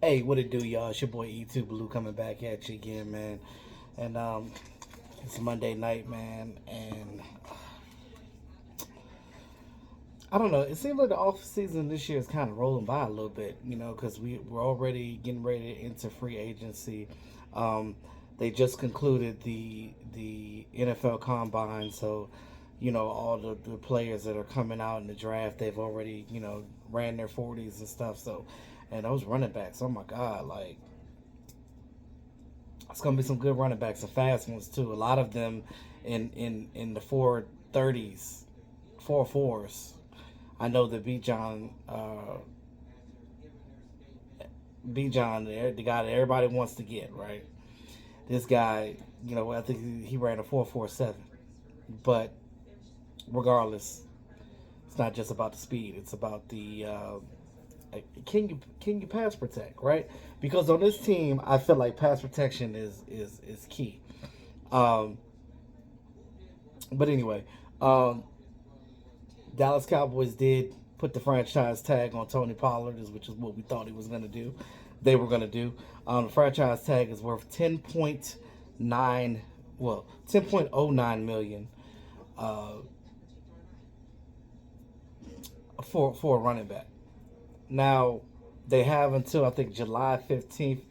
Hey, what it do, y'all? It's your boy E2 Blue coming back at you again, man. And it's Monday night, man. And I don't know. It seems like the off season this year is kind of rolling by a little bit, because we're already getting ready to enter free agency. Um, they just concluded the NFL Combine, so all the players that are coming out in the draft, they've already ran their 40s and stuff. So, and those running backs, oh my God, like it's gonna be some good running backs, and fast ones too. A lot of them in the 430s, 4.4s. I know that B John, the guy that everybody wants to get, right? This guy, I think he ran a 4.47. But regardless, it's not just about the speed; it's about the can you pass protect, right? Because on this team, I feel like pass protection is key. Um, but anyway, um, Dallas Cowboys did put the franchise tag on Tony Pollard, which is what we thought he was going to do. They were going to do. The franchise tag is worth 10.9, well, 10.09 million uh, for a running back. Now they have until I think July 15th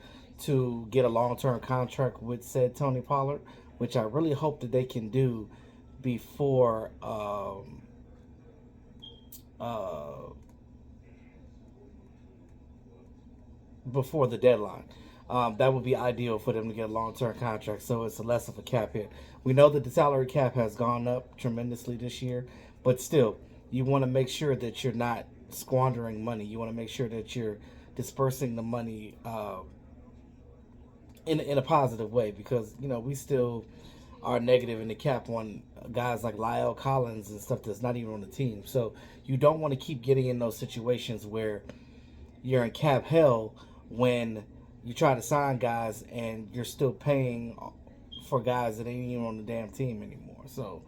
to get a long term contract with said Tony Pollard, which I really hope that they can do before uh, before the deadline. That would be ideal for them to get a long term contract, so it's less of a cap hit. We know that the salary cap has gone up tremendously this year, but still, you want to make sure that you're not squandering money. You want to make sure that you're dispersing the money in a positive way, because we still are negative in the cap on guys like Lyle Collins and stuff that's not even on the team. So you don't want to keep getting in those situations where you're in cap hell when you try to sign guys and you're still paying for guys that ain't even on the damn team anymore. So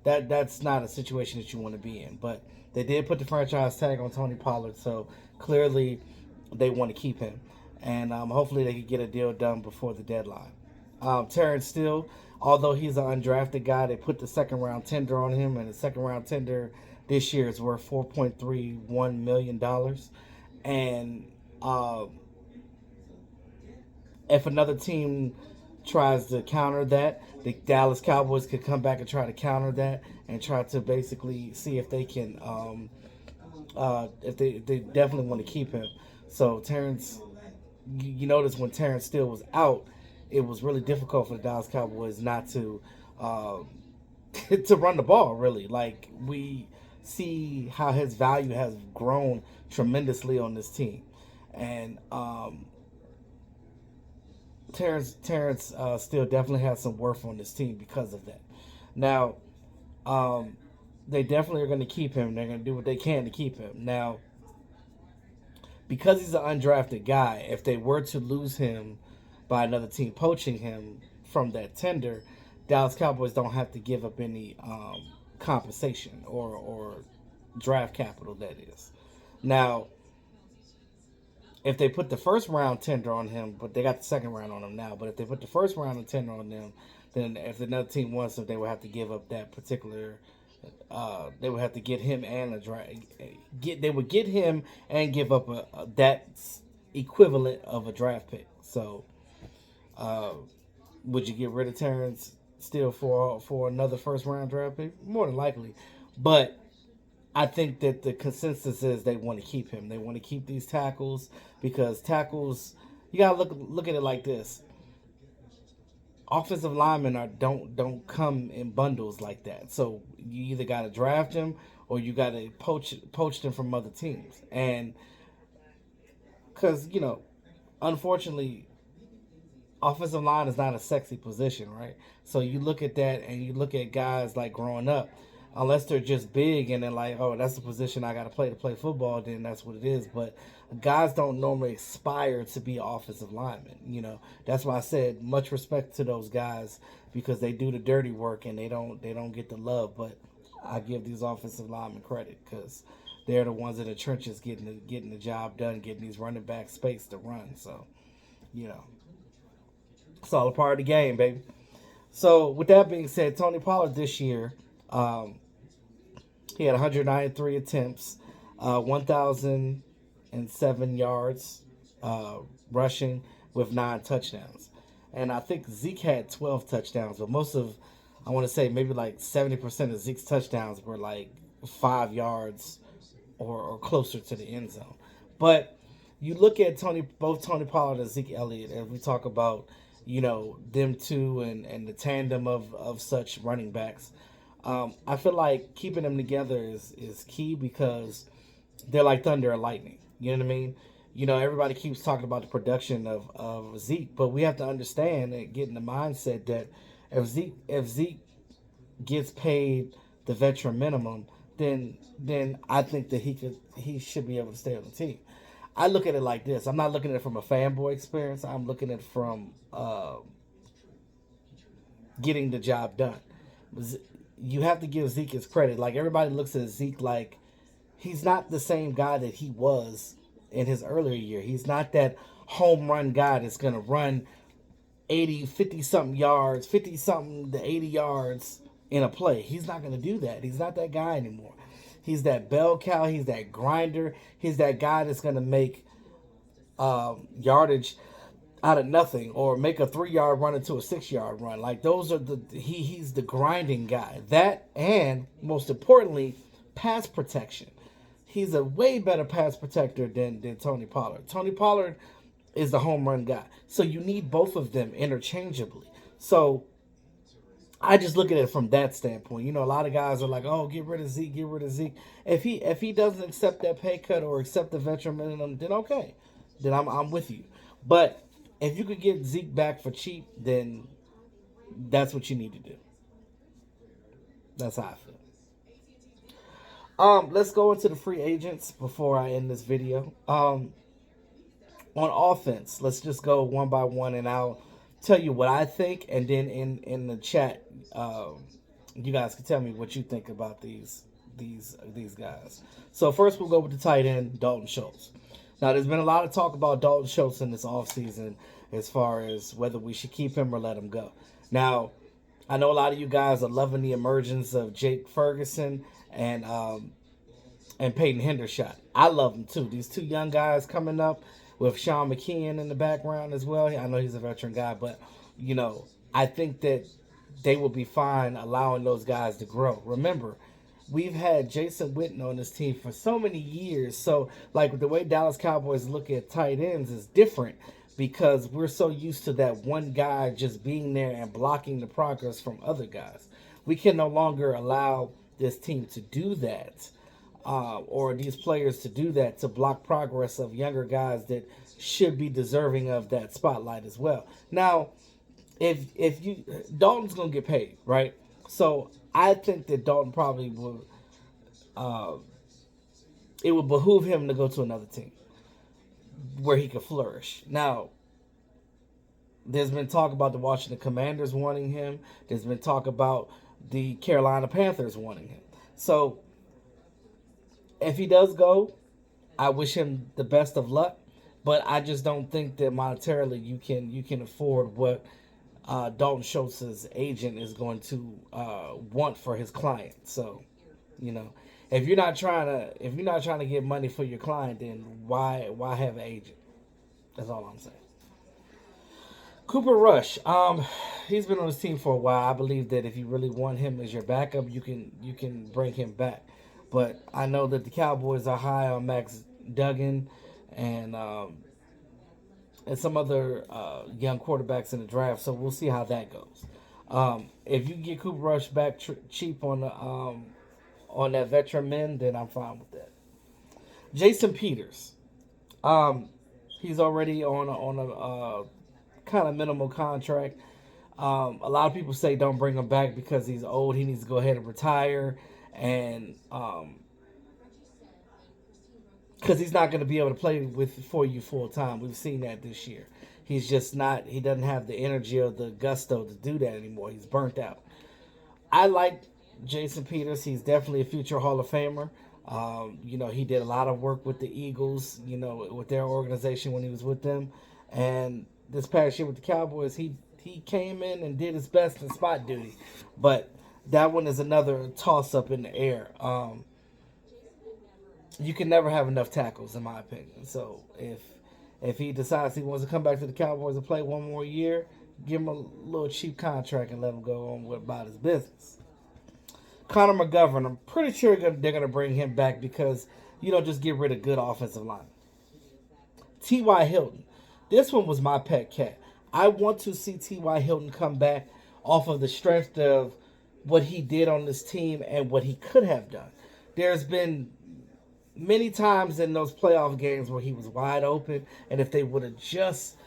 that's not a situation that you want to be in. But they did put the franchise tag on Tony Pollard, so clearly they want to keep him, and hopefully they can get a deal done before the deadline. Terrence Steele, although he's an undrafted guy, they put the second round tender on him, and the second round tender this year is worth $4.31 million. And if another team tries to counter that, the Dallas Cowboys could come back and try to counter that and try to basically see if they can, if they definitely want to keep him. So Terrence, you notice when Terrence Steele was out, it was really difficult for the Dallas Cowboys not to to run the ball. Really, like we see how his value has grown tremendously on this team, and Terrence still definitely has some worth on this team because of that. Now, um, they definitely are going to keep him. They're going to do what they can to keep him. Now, because he's an undrafted guy, if they were to lose him by another team poaching him from that tender, Dallas Cowboys don't have to give up any compensation or draft capital, that is. Now, if they put the first round tender on him, but they got the second round on him now. But if they put the first round of tender on them, then if another team wants him, they would have to give up that particular. They would have to get him and a draft. They would get him and give up that equivalent of a draft pick. So, uh, would you get rid of Terrence still for another first round draft pick? More than likely, but I think that the consensus is they want to keep him. They want to keep these tackles because tackles. You gotta look at it like this: offensive linemen don't come in bundles like that. So you either got to draft them or you got to poach them from other teams. And because unfortunately, offensive line is not a sexy position, right? So you look at that and you look at guys like growing up, unless they're just big and they're like, oh, that's the position I got to play football, then that's what it is. But guys don't normally aspire to be offensive linemen. That's why I said much respect to those guys because they do the dirty work and they don't get the love. But I give these offensive linemen credit because they're the ones in the trenches getting the job done, getting these running back space to run. So, you know, it's all a part of the game, baby. So, with that being said, Tony Pollard this year, he had 193 attempts, 1,007 yards rushing with 9 touchdowns. And I think Zeke had 12 touchdowns, but I want to say maybe like 70% of Zeke's touchdowns were like 5 yards or closer to the end zone. But you look at both Tony Pollard and Zeke Elliott, and we talk about, them two and the tandem of such running backs. I feel like keeping them together is key because they're like thunder and lightning. You know what I mean? Everybody keeps talking about the production of Zeke, but we have to understand and get in the mindset that if Zeke gets paid the veteran minimum, then I think that he should be able to stay on the team. I look at it like this. I'm not looking at it from a fanboy experience. I'm looking at it from getting the job done. You have to give Zeke his credit. Like, everybody looks at Zeke like he's not the same guy that he was in his earlier year. He's not that home run guy that's going to run 50-something yards, 50-something to 80 yards in a play. He's not going to do that. He's not that guy anymore. He's that bell cow. He's that grinder. He's that guy that's going to make yardage out of nothing or make a 3-yard run into a 6-yard run. Like, those are he's the grinding guy. That, and most importantly, pass protection. He's a way better pass protector than Tony Pollard. Tony Pollard is the home run guy. So you need both of them interchangeably. So I just look at it from that standpoint. A lot of guys are like, oh, get rid of Zeke, get rid of Zeke. If he doesn't accept that pay cut or accept the veteran minimum, then okay. Then I'm with you. But if you could get Zeke back for cheap, then that's what you need to do. That's how I feel. Let's go into the free agents before I end this video. On offense, let's just go one by one, and I'll tell you what I think, and then in the chat, you guys can tell me what you think about these guys. So first, we'll go with the tight end, Dalton Schultz. Now, there's been a lot of talk about Dalton Schultz in this offseason as far as whether we should keep him or let him go. Now, I know a lot of you guys are loving the emergence of Jake Ferguson and Peyton Hendershot. I love them too. These two young guys coming up with Sean McKeon in the background as well. I know he's a veteran guy, but I think that they will be fine allowing those guys to grow. Remember, we've had Jason Witten on this team for so many years. So, like, the way Dallas Cowboys look at tight ends is different because we're so used to that one guy just being there and blocking the progress from other guys. We can no longer allow this team to do that, or these players to do that, to block progress of younger guys that should be deserving of that spotlight as well. Now, Dalton's going to get paid, right? So I think that Dalton probably will, it would behoove him to go to another team where he could flourish. Now, there's been talk about the Washington Commanders wanting him. There's been talk about the Carolina Panthers wanting him. So if he does go, I wish him the best of luck. But I just don't think that monetarily you can afford what Dalton Schultz's agent is going to want for his client. So, if you're not trying to get money for your client, then why have an agent? That's all I'm saying. Cooper Rush, he's been on his team for a while. I believe that if you really want him as your backup, you can bring him back. But I know that the Cowboys are high on Max Duggan and some other young quarterbacks in the draft. So we'll see how that goes. If you can get Cooper Rush back cheap on that veteran min, then I'm fine with that. Jason Peters, he's already on a kind of minimal contract. A lot of people say don't bring him back because he's old. He needs to go ahead and retire, and because he's not going to be able to play for you full time. We've seen that this year. He's just not. He doesn't have the energy or the gusto to do that anymore. He's burnt out. I like Jason Peters. He's definitely a future Hall of Famer. He did a lot of work with the Eagles, with their organization when he was with them. And this past year with the Cowboys, he came in and did his best in spot duty. But that one is another toss up in the air. You can never have enough tackles, in my opinion. So if he decides he wants to come back to the Cowboys and play one more year, give him a little cheap contract and let him go on about his business. Connor McGovern, I'm pretty sure they're going to bring him back because you don't just get rid of good offensive line. T.Y. Hilton. This one was my pet cat. I want to see T.Y. Hilton come back off of the strength of what he did on this team and what he could have done. There's been many times in those playoff games where he was wide open, and if they would have just,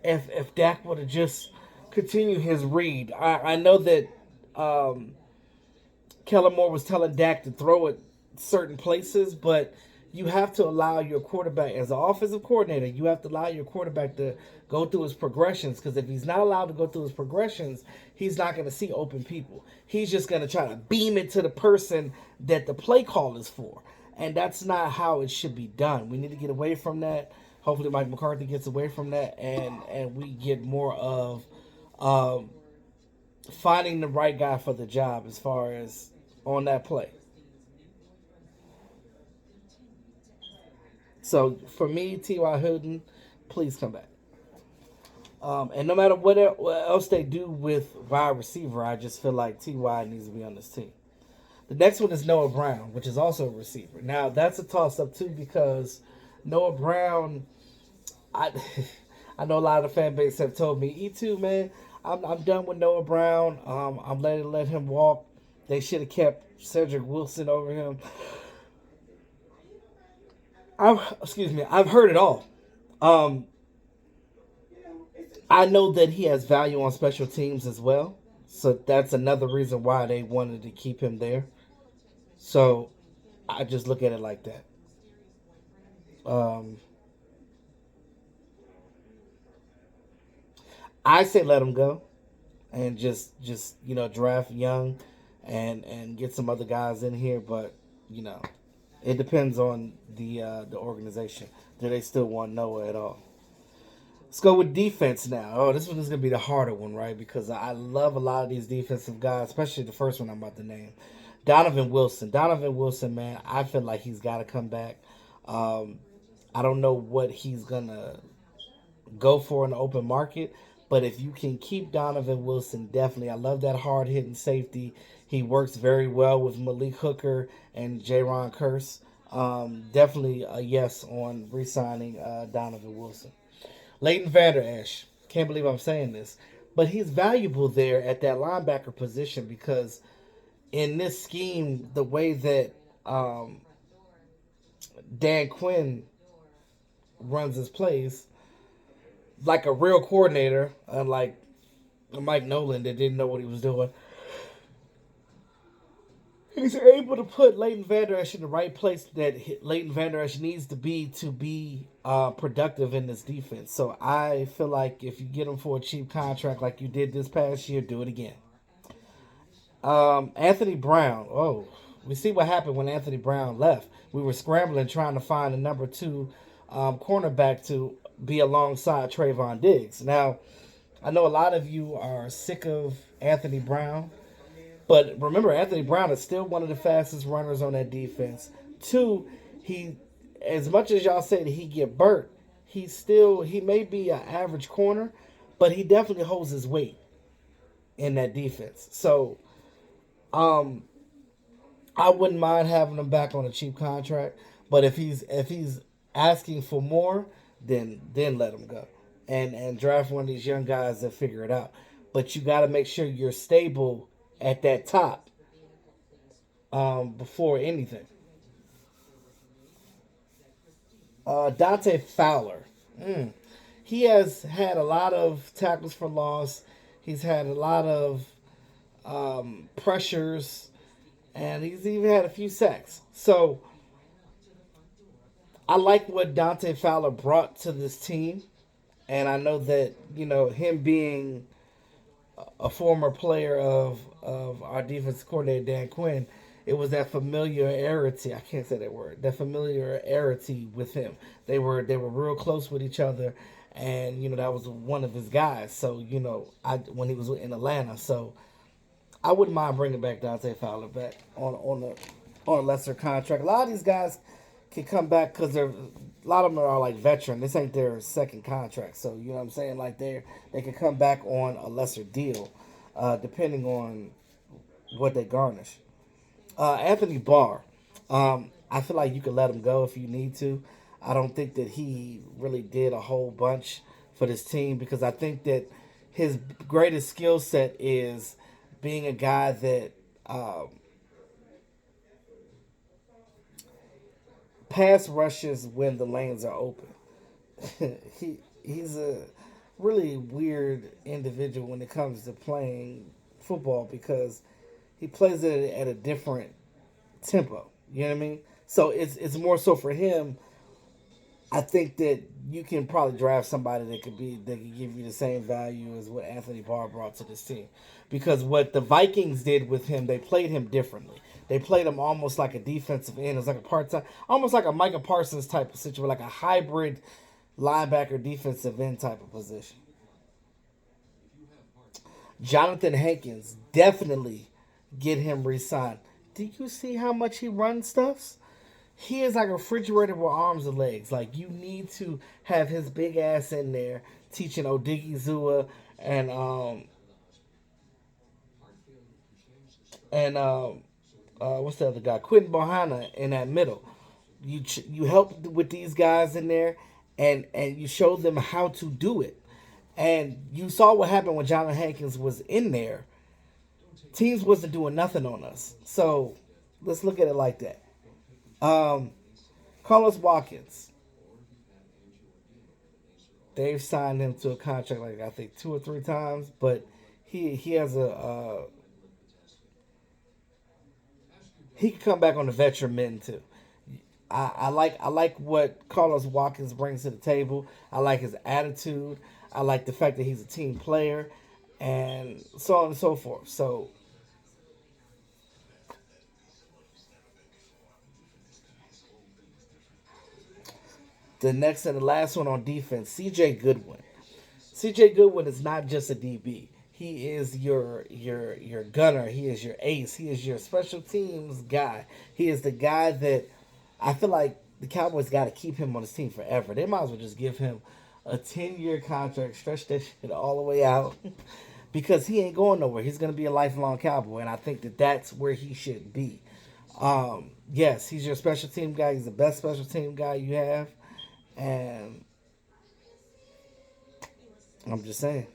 if Dak would have just continued his read, I know that Kellen Moore was telling Dak to throw it certain places, but you have to allow your quarterback, as an offensive coordinator, you have to allow your quarterback to go through his progressions, because if he's not allowed to go through his progressions, he's not going to see open people. He's just going to try to beam it to the person that the play call is for. And that's not how it should be done. We need to get away from that. Hopefully Mike McCarthy gets away from that, and we get more of finding the right guy for the job as far as on that play. So for me, T.Y. Hilton, please come back. And no matter what else they do with wide receiver, I just feel like T.Y. needs to be on this team. The next one is Noah Brown, which is also a receiver. Now, that's a toss-up, too, because Noah Brown, I know a lot of the fan base have told me, E2, man, I'm done with Noah Brown. I'm let him walk. They should have kept Cedric Wilson over him. I've heard it all. I know that he has value on special teams as well. So that's another reason why they wanted to keep him there. So I just look at it like that. I say let him go and just draft young and get some other guys in here, but it depends on the organization. Do they still want Noah at all? Let's go with defense now. Oh, this one is going to be the harder one, right? Because I love a lot of these defensive guys, especially the first one I'm about to name. Donovan Wilson. Donovan Wilson, man, I feel like he's got to come back. I don't know what he's going to go for in the open market, but if you can keep Donovan Wilson, definitely. I love that hard-hitting safety. He works very well with Malik Hooker and Jaron Kearse. Definitely a yes on re-signing Donovan Wilson. Leighton Vander Esch. Can't believe I'm saying this. But he's valuable there at that linebacker position because in this scheme, the way that Dan Quinn runs his plays, like a real coordinator, unlike Mike Nolan that didn't know what he was doing, he's able to put Leighton Vander Esch in the right place that Leighton Vander Esch needs to be productive in this defense. So I feel like if you get him for a cheap contract like you did this past year, do it again. Anthony Brown. Oh, we see what happened when Anthony Brown left. We were scrambling trying to find a number 2 cornerback to be alongside Trayvon Diggs. Now, I know a lot of you are sick of Anthony Brown. But remember, Anthony Brown is still one of the fastest runners on that defense. 2, he, as much as y'all say that he get burnt, he may be an average corner, but he definitely holds his weight in that defense. So, I wouldn't mind having him back on a cheap contract. But if he's asking for more, then let him go and draft one of these young guys that figure it out. But you got to make sure you're stable at that top before anything. Dante Fowler. He has had a lot of tackles for loss. He's had a lot of pressures. And he's even had a few sacks. So I like what Dante Fowler brought to this team. And I know that, him being a former player of our defensive coordinator, Dan Quinn, it was that familiarity. I can't say that word. That familiarity with him. They were real close with each other, and that was one of his guys. So I when he was in Atlanta, so I wouldn't mind bringing back Dante Fowler back on a lesser contract. A lot of these guys can come back because they're a lot of them are like veteran. This ain't their second contract, so you know what I'm saying. Like they can come back on a lesser deal, depending on what they garnish. Anthony Barr, I feel like you could let him go if you need to. I don't think that he really did a whole bunch for this team because I think that his greatest skill set is being a guy that pass rushes when the lanes are open. He's a really weird individual when it comes to playing football because he plays it at a different tempo. You know what I mean? So it's more so for him. I think that you can probably draft somebody that could give you the same value as what Anthony Barr brought to this team, because what the Vikings did with him, they played him differently. They played him almost like a defensive end. It was like a part time, almost like a Micah Parsons type of situation, like a hybrid linebacker defensive end type of position. Jonathan Hankins, definitely get him re-signed. Do you see how much he runs stuffs? He is like a refrigerator with arms and legs. Like you need to have his big ass in there teaching Odigi Zua and what's the other guy? Quentin Bohanna in that middle. You help with these guys in there, and you show them how to do it. And you saw what happened when Jonathan Hankins was in there. Teams wasn't doing nothing on us. So let's look at it like that. Um, Carlos Watkins. They've signed him to a contract like I think 2 or 3 times, but he has a he can come back on the veteran men too. I like what Carlos Watkins brings to the table. I like his attitude. I like the fact that he's a team player, and so on and so forth. So the next and the last one on defense, C.J. Goodwin. C.J. Goodwin is not just a DB. He is your gunner. He is your ace. He is your special teams guy. He is the guy that I feel like the Cowboys got to keep him on his team forever. They might as well just give him a 10-year contract, stretch that shit all the way out, because he ain't going nowhere. He's going to be a lifelong Cowboy, and I think that that's where he should be. Yes, he's your special team guy. He's the best special team guy you have, and I'm just saying.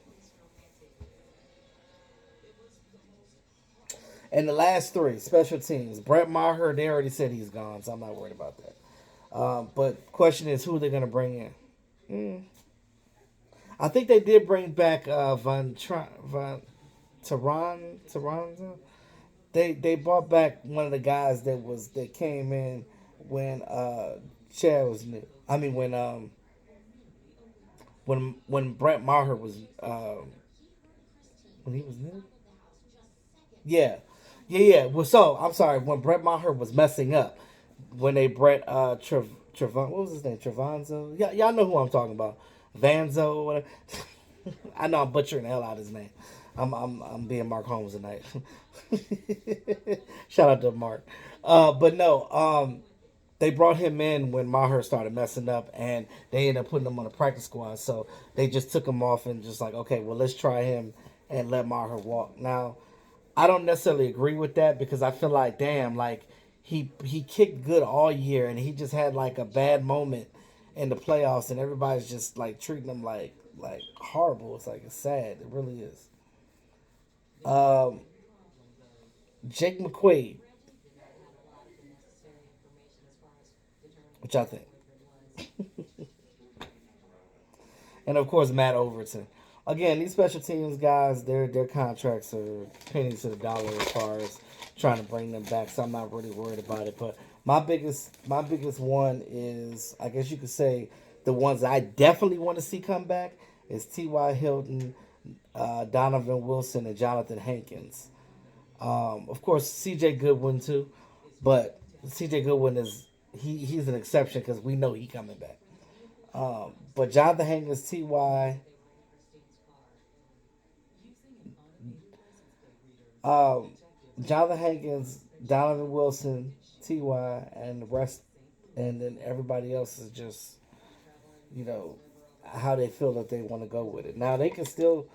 And the last three special teams, Brett Maher, they already said he's gone, so I'm not worried about that. But question is, who they're going to bring in? I think they did bring back Von Taranza. They brought back one of the guys that came in when Chad was new. I mean when Brett Maher was when he was new. Yeah, yeah. Well, so I'm sorry. When Brett Maher was messing up, when they Brett Trevon, what was his name? Trevanzo. Yeah, y'all know who I'm talking about. Vanzo. Whatever. I know I'm butchering the hell out of his name. I'm being Mark Holmes tonight. Shout out to Mark. But no. They brought him in when Maher started messing up, and they ended up putting him on the practice squad. So they just took him off and just like, okay, well, let's try him and let Maher walk. Now, I don't necessarily agree with that because I feel like, damn, like he kicked good all year, and he just had like a bad moment in the playoffs, and everybody's just like treating him like horrible. It's like it's sad. It really is. Um, Jake McQuaid, which I think, and of course Matt Overton. Again, these special teams guys, their contracts are pennies to the dollar as far as trying to bring them back. So I'm not really worried about it. But my biggest one is, I guess you could say, the ones I definitely want to see come back is T.Y. Hilton, Donovan Wilson, and Jonathan Hankins. Of course, C.J. Goodwin too. But CJ Goodwin he's an exception because we know he coming back. But Jonathan Hankins, Ty, um, Jonathan Hankins, Donovan Wilson, Ty, and the rest, and then everybody else is just you know how they feel that they want to go with it. Now they can still,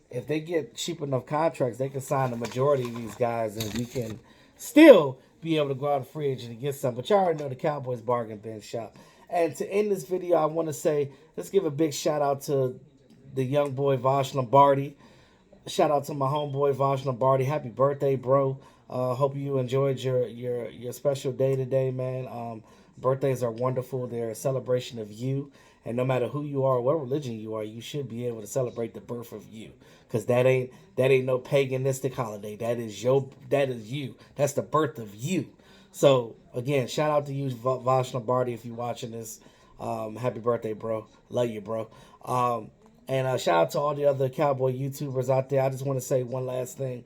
if they get cheap enough contracts, they can sign the majority of these guys, and we can still be able to go out of free agent and get some. But you already know the Cowboys bargain bin shop. And to end this video, I want to say let's give a big shout out to the young boy Vosh Lombardi. Shout out to my homeboy Vosh Lombardi. Happy birthday, bro. Hope you enjoyed your special day today, man. Birthdays are wonderful. They're a celebration of you. And no matter who you are, what religion you are, you should be able to celebrate the birth of you. Cause that ain't no paganistic holiday. That is you. That's the birth of you. So again, shout out to you, Vosh Lombardi, if you're watching this. Happy birthday, bro. Love you, bro. And shout out to all the other Cowboy YouTubers out there. I just want to say one last thing.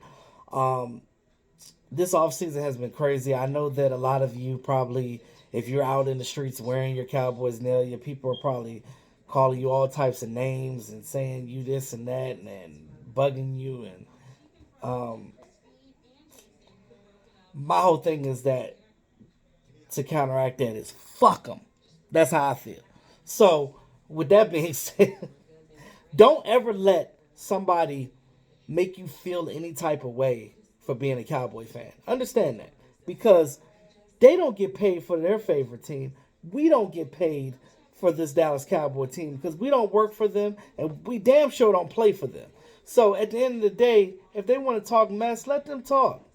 This offseason has been crazy. I know that a lot of you probably, if you're out in the streets wearing your Cowboys nail, your people are probably calling you all types of names and saying you this and that and bugging you. And my whole thing is that to counteract that is fuck them. That's how I feel. So with that being said, don't ever let somebody make you feel any type of way for being a Cowboy fan. Understand that. Because they don't get paid for their favorite team. We don't get paid for this Dallas Cowboy team because we don't work for them and we damn sure don't play for them. So at the end of the day, if they want to talk mess, let them talk.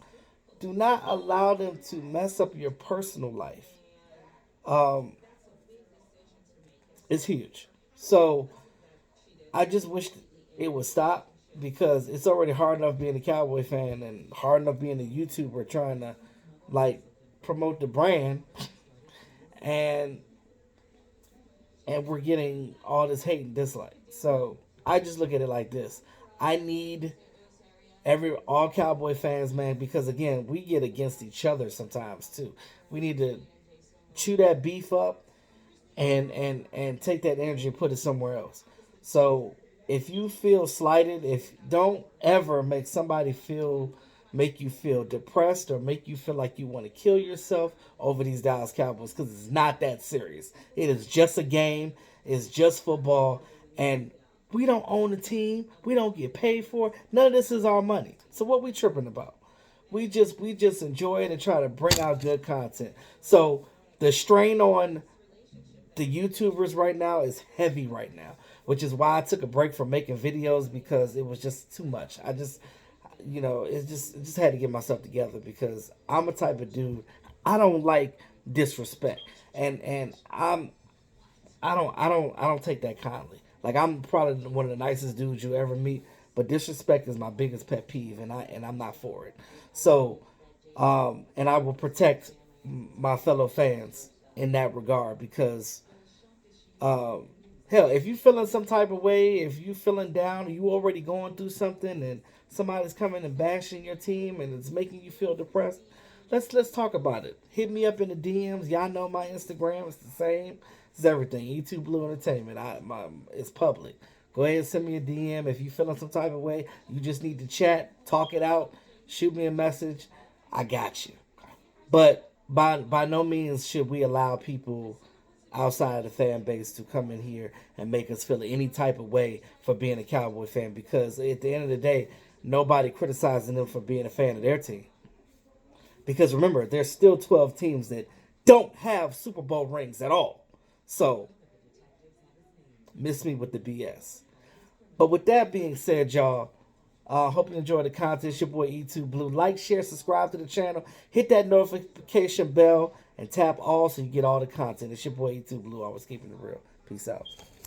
Do not allow them to mess up your personal life. It's huge. So I just wish it would stop because it's already hard enough being a Cowboy fan and hard enough being a YouTuber trying to like promote the brand, and we're getting all this hate and dislike. So I just look at it like this: I need all Cowboy fans, man, because again, we get against each other sometimes too. We need to chew that beef up and take that energy and put it somewhere else. So if you feel slighted, don't ever make you feel depressed or make you feel like you want to kill yourself over these Dallas Cowboys, because it's not that serious. It is just a game. It's just football, and we don't own a team. We don't get paid for it. None of this is our money. So what we tripping about? We just enjoy it and try to bring out good content. So the strain on the YouTubers right now is heavy right now, which is why I took a break from making videos, because it was just too much. I just, it just had to get myself together, because I'm a type of dude, I don't like disrespect, and I don't take that kindly. Like, I'm probably one of the nicest dudes you ever meet, but disrespect is my biggest pet peeve, and I'm not for it. So, and I will protect my fellow fans in that regard, because hell, if you feeling some type of way, if you feeling down, you already going through something, and somebody's coming and bashing your team and it's making you feel depressed, let's talk about it. Hit me up in the DMs. Y'all know my Instagram. It's the same. It's everything. E2 Blue Entertainment. It's public. Go ahead and send me a DM if you feeling some type of way. You just need to chat, talk it out, shoot me a message. I got you. But by no means should we allow people outside of the fan base to come in here and make us feel any type of way for being a Cowboy fan, because at the end of the day, nobody criticizing them for being a fan of their team. Because remember, there's still 12 teams that don't have Super Bowl rings at all. So, miss me with the BS. But with that being said, y'all, hope you enjoy the content. It's your boy E2 Blue. Like, share, subscribe to the channel. Hit that notification bell and tap all so you get all the content. It's your boy E2 Blue. Always keeping it real. Peace out.